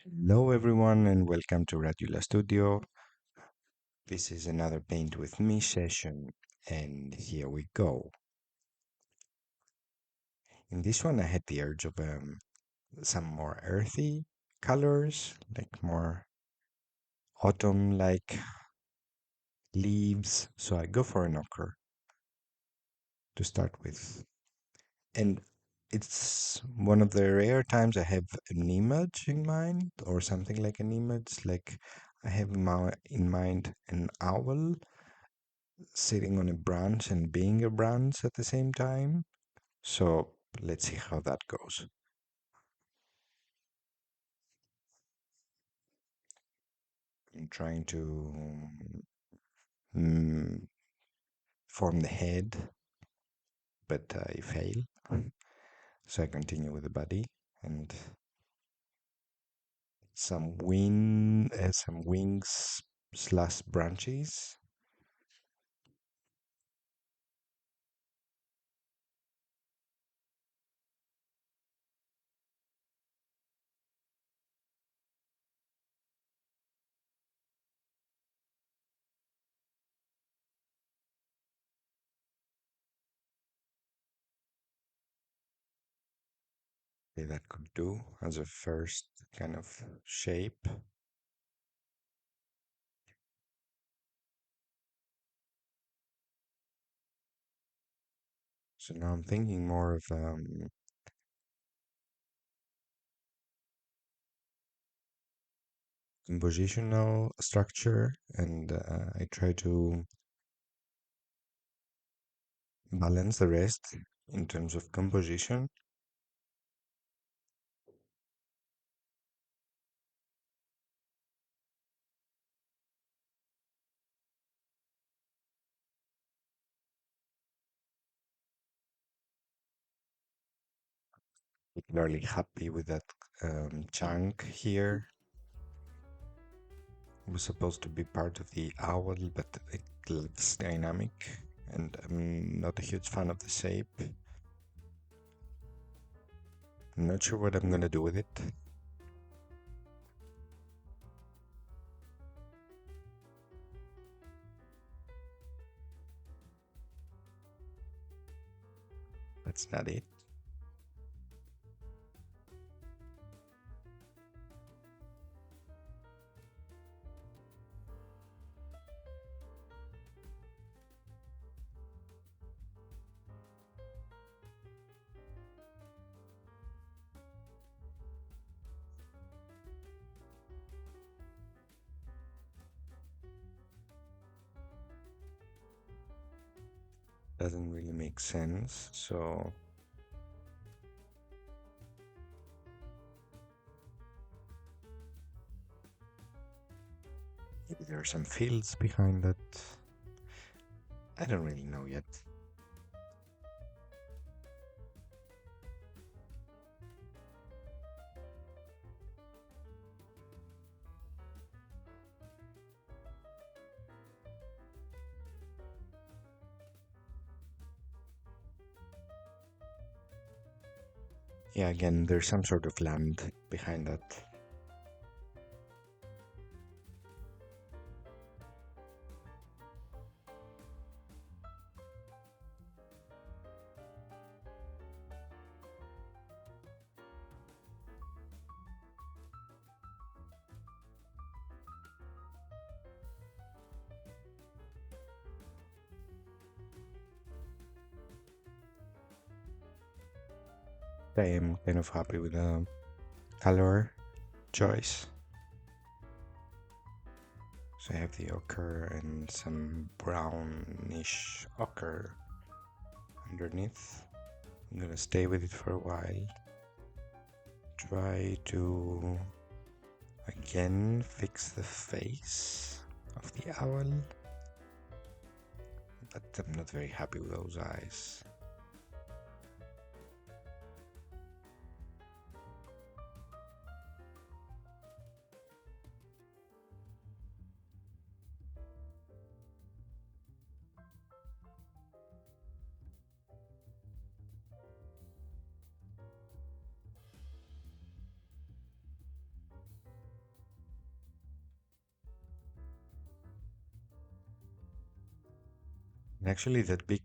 Hello, everyone, and welcome to Radula Studio. This is another Paint with Me session, and here we go. In this one, I had the urge of some more earthy colors, like more autumn like leaves. So I go for an ochre to start with. And it's one of the rare times I have an image in mind, or something like an image. Like I have in mind an owl sitting on a branch and being a branch at the same time. So let's see how that goes. I'm trying to mm, form the head, but I fail. So I continue with the body and some wings slash branches. Okay, that could do as a first kind of shape. So now I'm thinking more of compositional structure, and I try to balance the rest in terms of composition. Particularly happy with that chunk here. It was supposed to be part of the owl, but it looks dynamic, and I'm not a huge fan of the shape. I'm not sure what I'm gonna do with it. That's not it. Doesn't really make sense. So maybe there are some fields behind that. I don't really know yet. Yeah, again, there's some sort of land behind that. I am kind of happy with the color choice. So I have the ochre and some brownish ochre underneath. I'm gonna stay with it for a while. Try to again fix the face of the owl, but I'm not very happy with those eyes. And actually, that big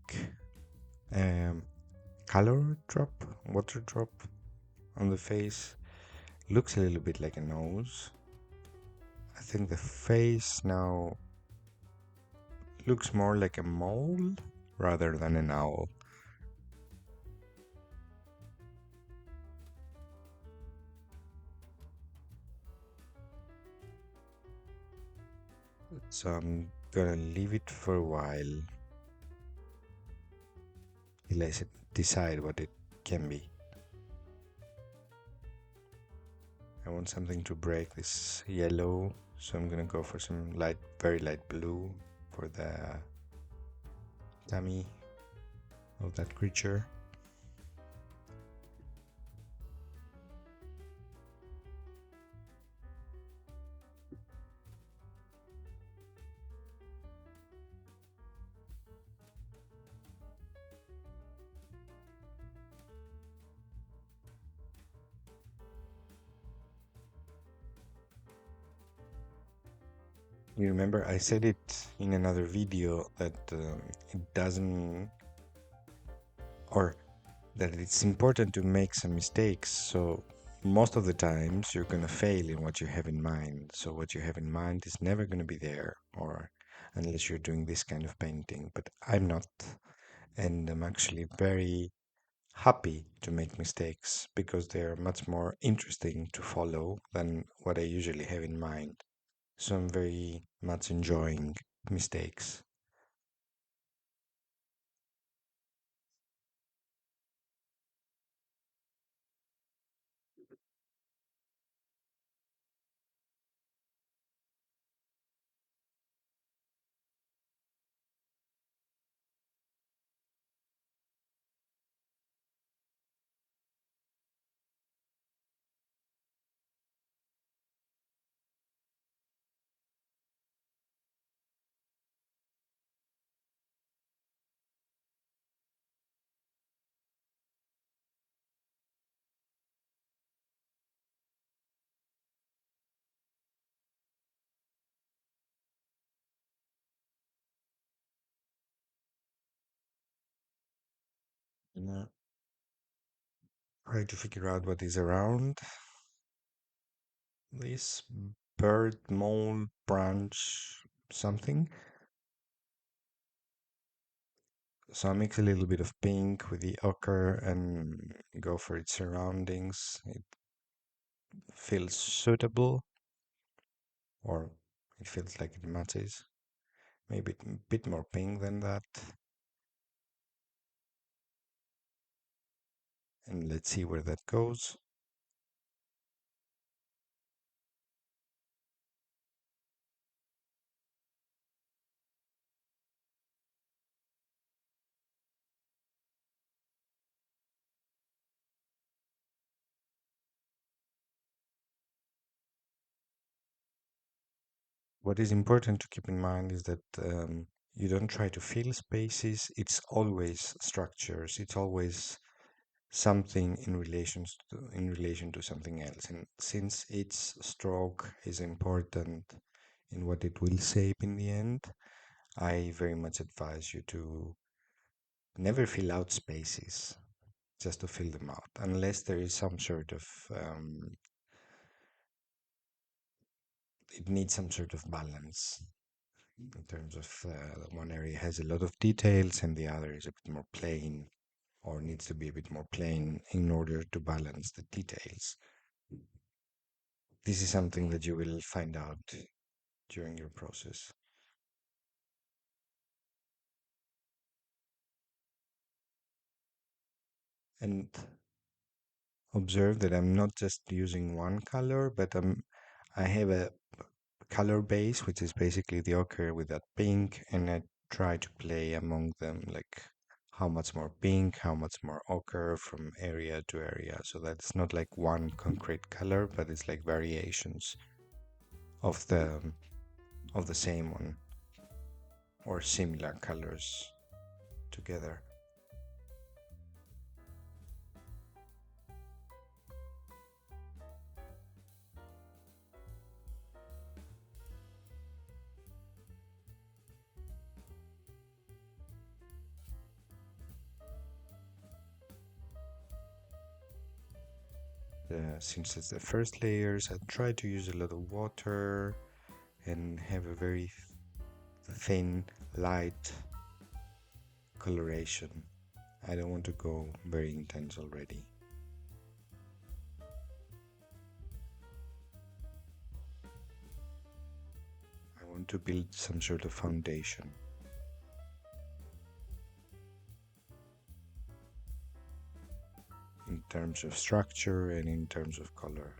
um, color drop, water drop on the face looks a little bit like a nose. I think the face now looks more like a mole rather than an owl. So I'm gonna leave it for a while till I decide what it can be. I want something to break this yellow, so I'm gonna go for some light, very light blue for the tummy of that creature. You remember I said it in another video that it doesn't, or that it's important to make some mistakes. So most of the times you're going to fail in what you have in mind. So what you have in mind is never going to be there, or unless you're doing this kind of painting. But I'm not, and I'm actually very happy to make mistakes because they're much more interesting to follow than what I usually have in mind. So I'm very much enjoying mistakes. Yeah. Try to figure out what is around this bird, mole, branch, something. So I mix a little bit of pink with the ochre and go for its surroundings. It feels suitable, or it feels like it matches. Maybe a bit more pink than that. And let's see where that goes. What is important to keep in mind is that you don't try to fill spaces. It's always structures. It's always something in relation to something else. And since each stroke is important in what it will shape in the end, I very much advise you to never fill out spaces, just to fill them out, unless there is some sort of it needs some sort of balance in terms of one area has a lot of details and the other is a bit more plain, or needs to be a bit more plain in order to balance the details. This is something that you will find out during your process. And observe that I'm not just using one color, but I have a color base, which is basically the ochre with that pink, and I try to play among them, like how much more pink, how much more ochre from area to area. So that's not like one concrete color, but it's like variations of the same one or similar colors together. since it's the first layers, I try to use a lot of water and have a very thin, light coloration. I don't want to go very intense already. I want to build some sort of foundation in terms of structure and in terms of color.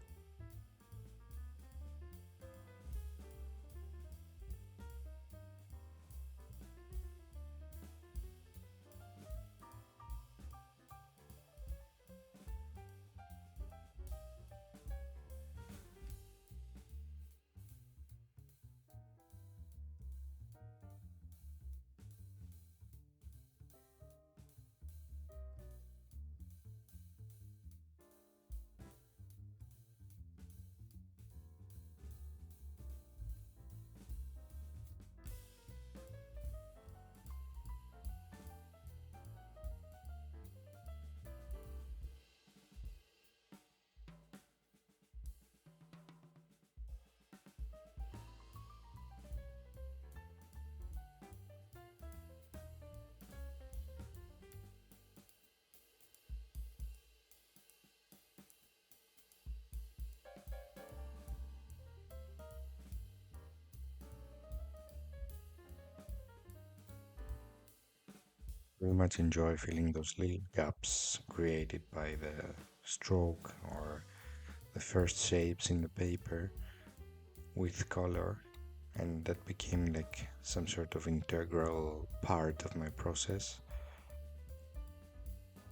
Very much enjoy filling those little gaps created by the stroke or the first shapes in the paper with color, and that became like some sort of integral part of my process.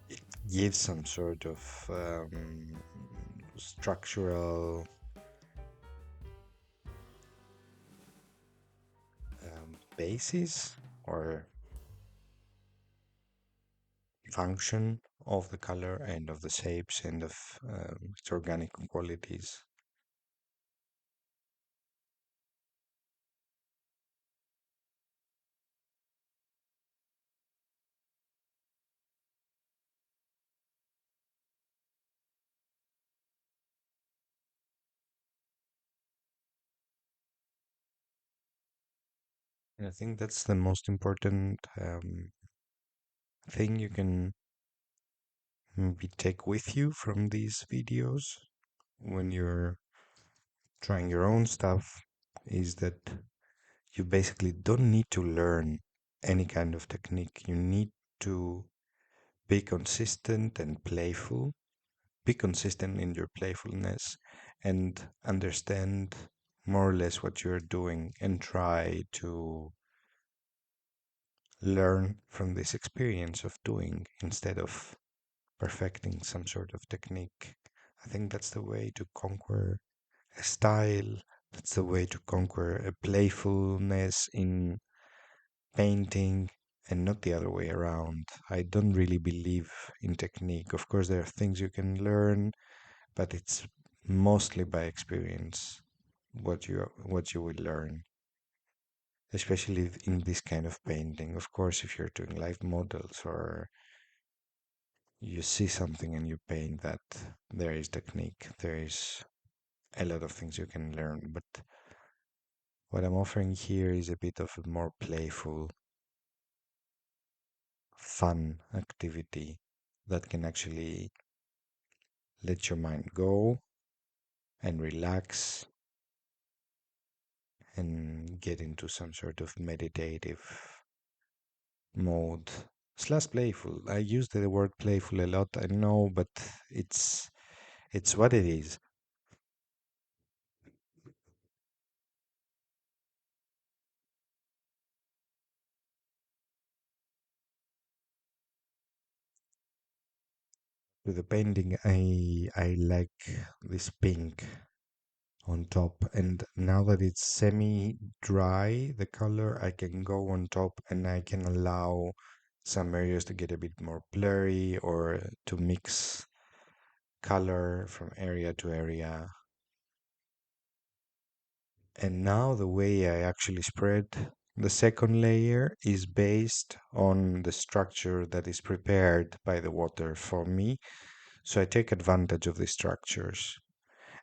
It gives some sort of structural basis or function of the color and of the shapes and of its organic qualities. And I think that's the most important thing you can maybe take with you from these videos when you're trying your own stuff is that you basically don't need to learn any kind of technique. You need to be consistent and playful. Be consistent in your playfulness and understand more or less what you're doing and try to learn from this experience of doing instead of perfecting some sort of technique. I think that's the way to conquer a style. That's the way to conquer a playfulness in painting and not the other way around. I don't really believe in technique. Of course, there are things you can learn, but it's mostly by experience what you will learn, especially in this kind of painting. Of course, if you're doing live models or you see something and you paint that, there is technique, there is a lot of things you can learn. But what I'm offering here is a bit of a more playful, fun activity that can actually let your mind go and relax and get into some sort of meditative mode slash playful. I use the word playful a lot, I know, but it's it's what it is. With the painting, I like this pink on top, and now that it's semi dry, the color, I can go on top and I can allow some areas to get a bit more blurry or to mix color from area to area. And now the way I actually spread the second layer is based on the structure that is prepared by the water for me. So I take advantage of the structures,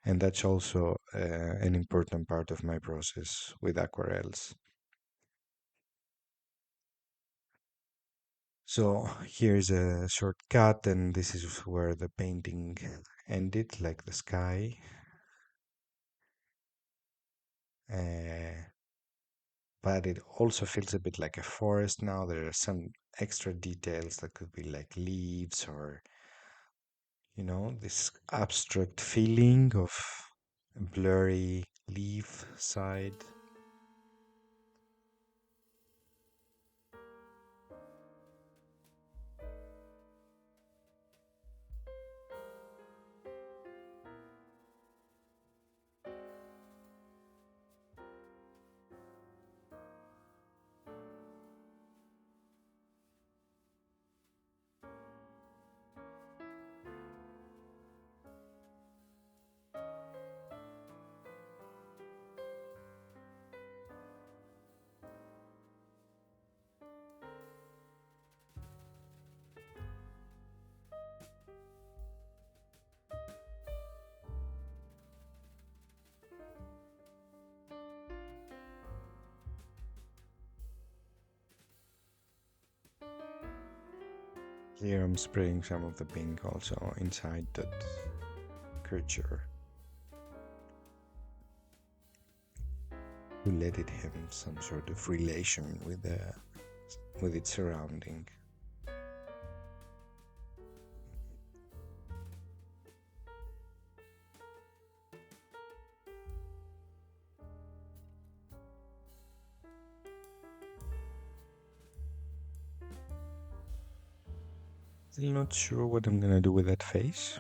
and that's also an important part of my process with aquarels. So here's a shortcut, and this is where the painting ended, like the sky. Uh, but it also feels a bit like a forest now. There are some extra details that could be like leaves or, this abstract feeling of a blurry leaf side. Here I'm spraying some of the pink also inside that creature to let it have some sort of relation with its surrounding. Still not sure what I'm gonna do with that face.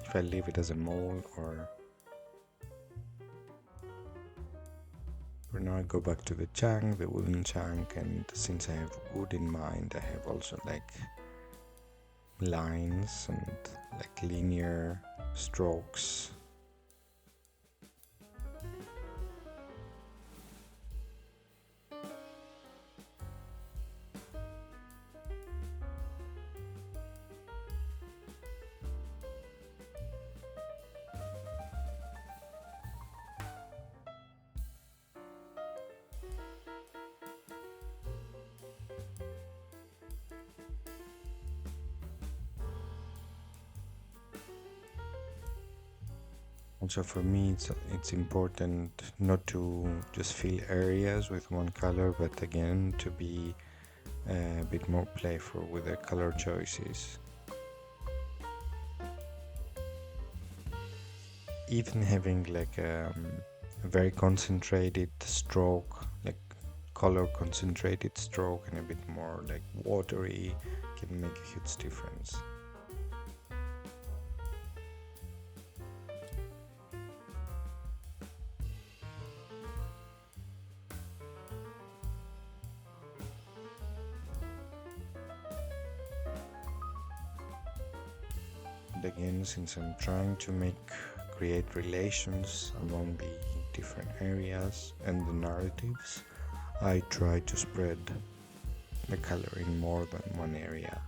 If I leave it as a mole or for now I go back to the chunk, the wooden chunk, and since I have wood in mind, I have also like lines and like linear strokes. Also for me it's important not to just fill areas with one color, but again to be a bit more playful with the color choices. Even having like a very concentrated stroke, like color concentrated stroke, and a bit more like watery can make a huge difference. And again, since I'm trying to create relations among the different areas and the narratives, I try to spread the color in more than one area.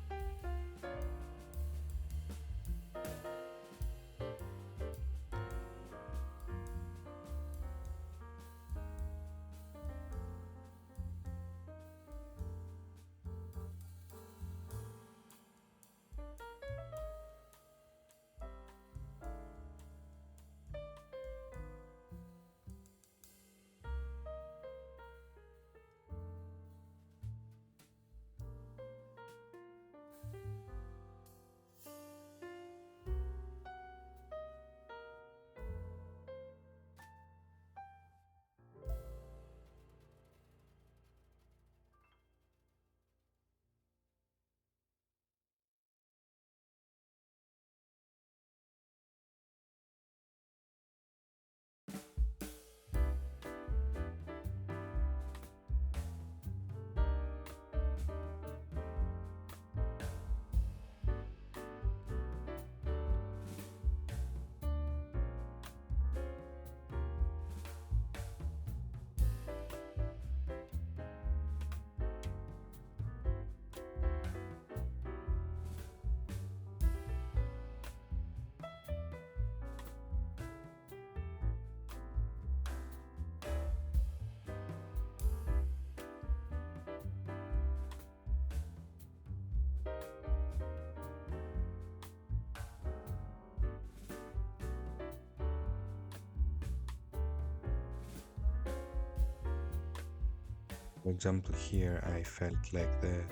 For example, here I felt like the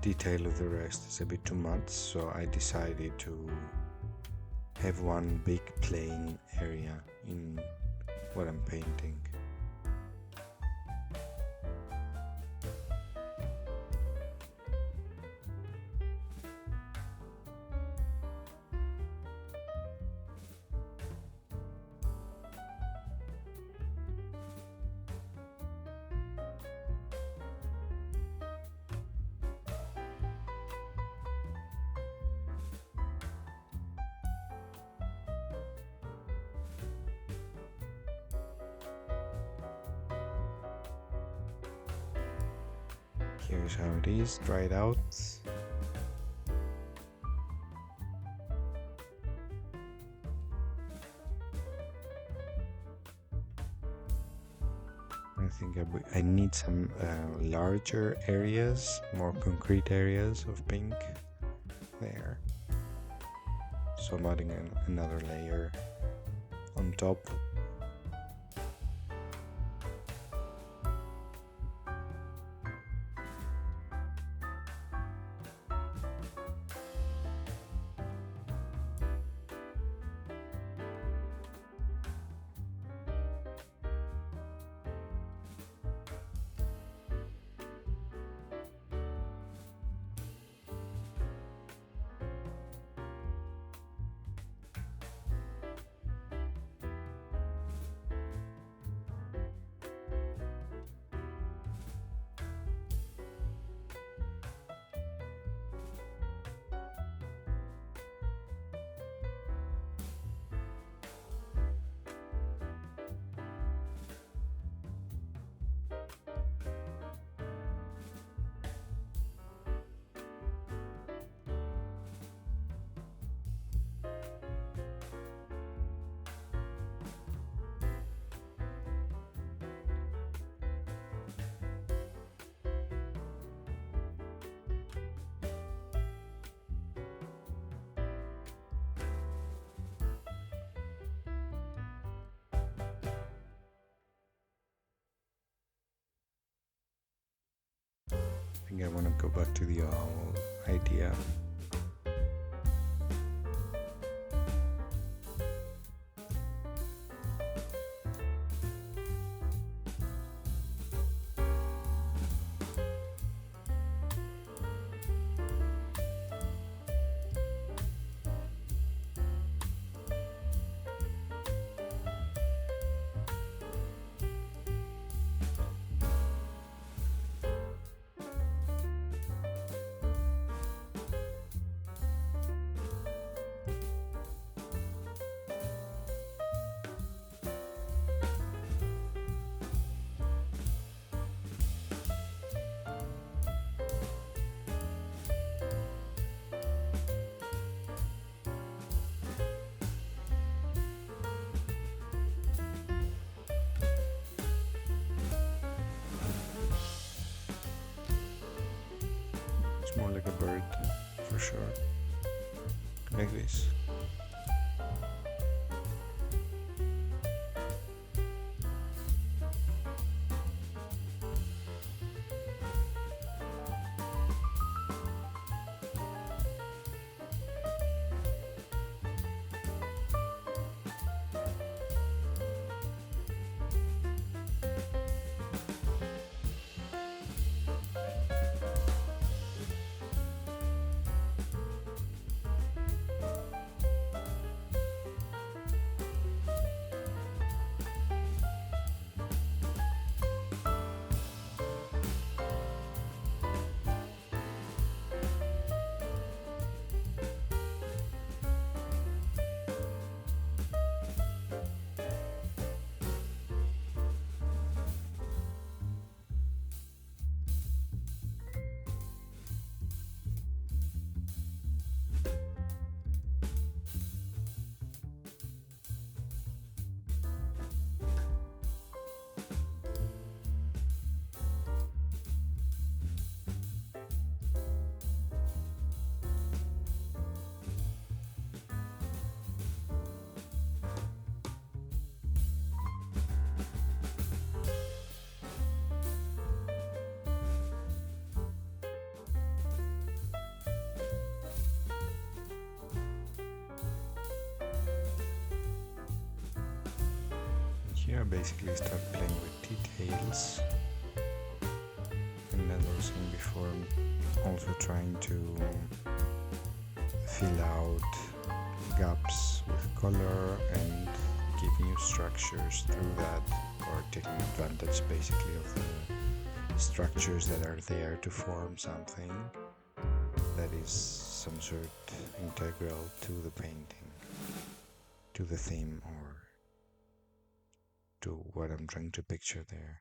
detail of the rest is a bit too much, so I decided to have one big plain area in what I'm painting. Here's how it is, dried out. I think I need some larger areas, more concrete areas of pink there. So I'm adding another layer on top. I think I want to go back to the owl idea. It's more like a bird, for sure. Like this. I basically start playing with details, and as I was saying before, I'm also trying to fill out gaps with color and give new structures through that, or taking advantage basically of the structures that are there to form something that is some sort integral to the painting, to the theme, or to what I'm trying to picture there.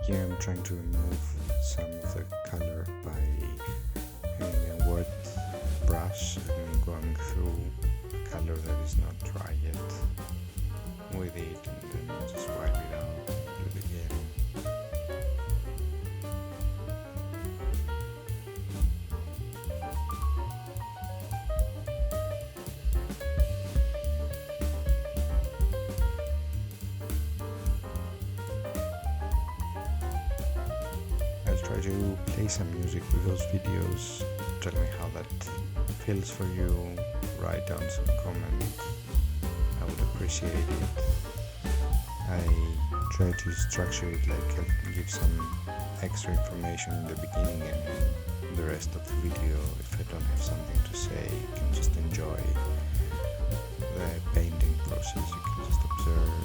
Here I'm trying to remove some of the color by having a wet brush and going through a color that is not dry yet with it, and then just wipe it out and do it again. I'll try to play some music with those videos. Tell me how that feels for you. Write down some comments. I would appreciate it. I try to structure it like I'll give some extra information in the beginning, and the rest of the video, if I don't have something to say, you can just enjoy the painting process. You can just observe,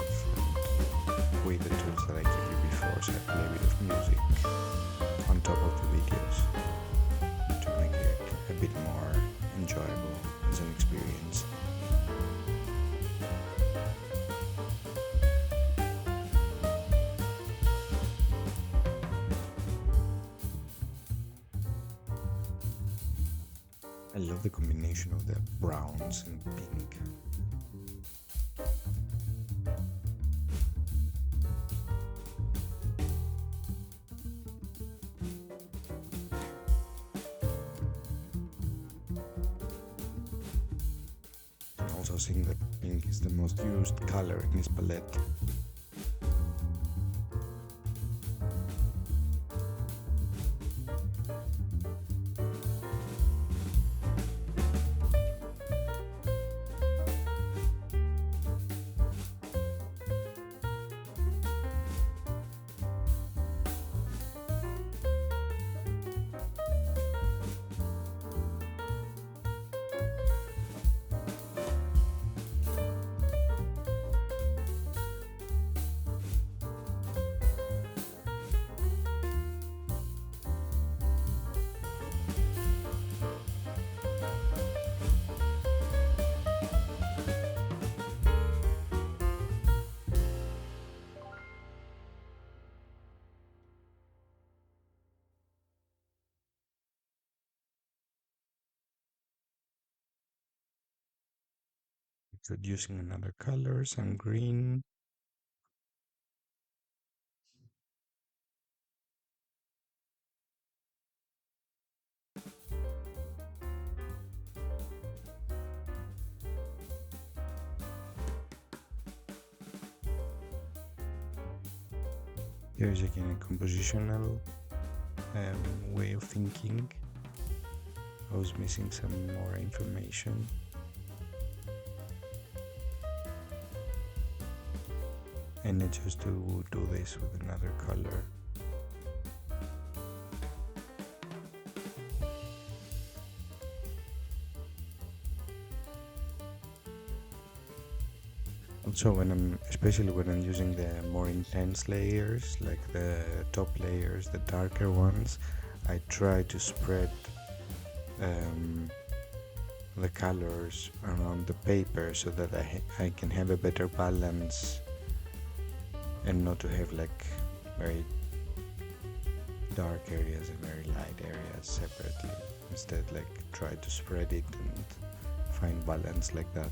and with the tools that I gave you before, so I play a bit of music on top of the videos to make it a bit more enjoyable as an experience. I love the combination of the browns and pink. And also seeing that pink is the most used color in his palette. Introducing another color, some green. Here's again a compositional way of thinking. I was missing some more information. And I chose to do this with another color. Also, especially when I'm using the more intense layers, like the top layers, the darker ones, I try to spread the colors around the paper so that I can have a better balance, and not to have like very dark areas and very light areas separately. Instead, like try to spread it and find balance like that.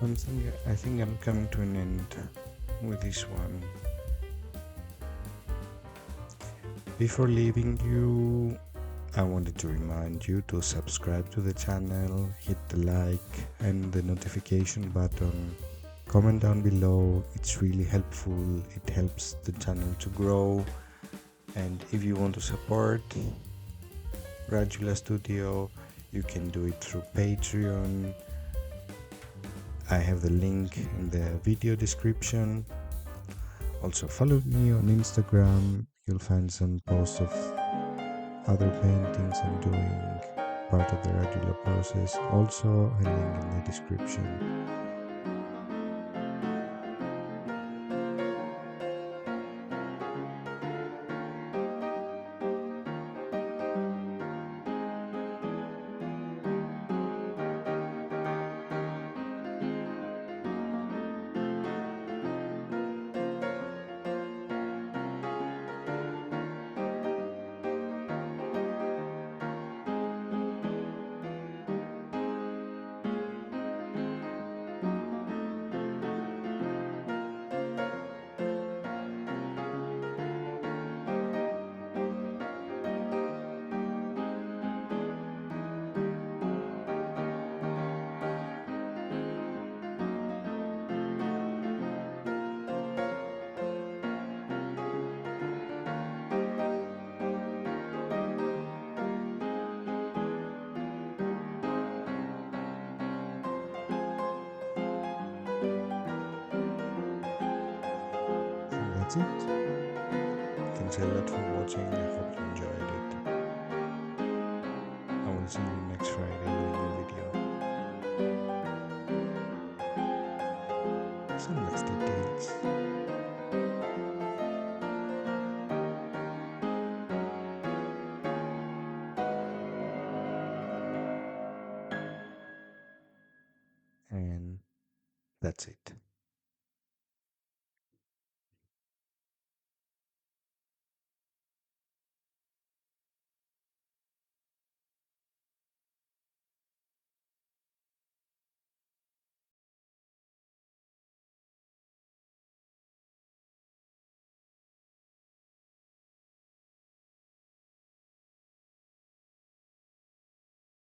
I think I'm coming to an end with this one. Before leaving you, I wanted to remind you to subscribe to the channel, hit the like and the notification button, comment down below, it's really helpful, it helps the channel to grow. And if you want to support Radula Studio, you can do it through Patreon. I have the link in the video description. Also follow me on Instagram, you'll find some posts of other paintings I'm doing, part of the Radula process. Also a link in the description. So that's it. Thanks a lot for watching, I hope you enjoyed it. I will see you next Friday with a new video. Some next details.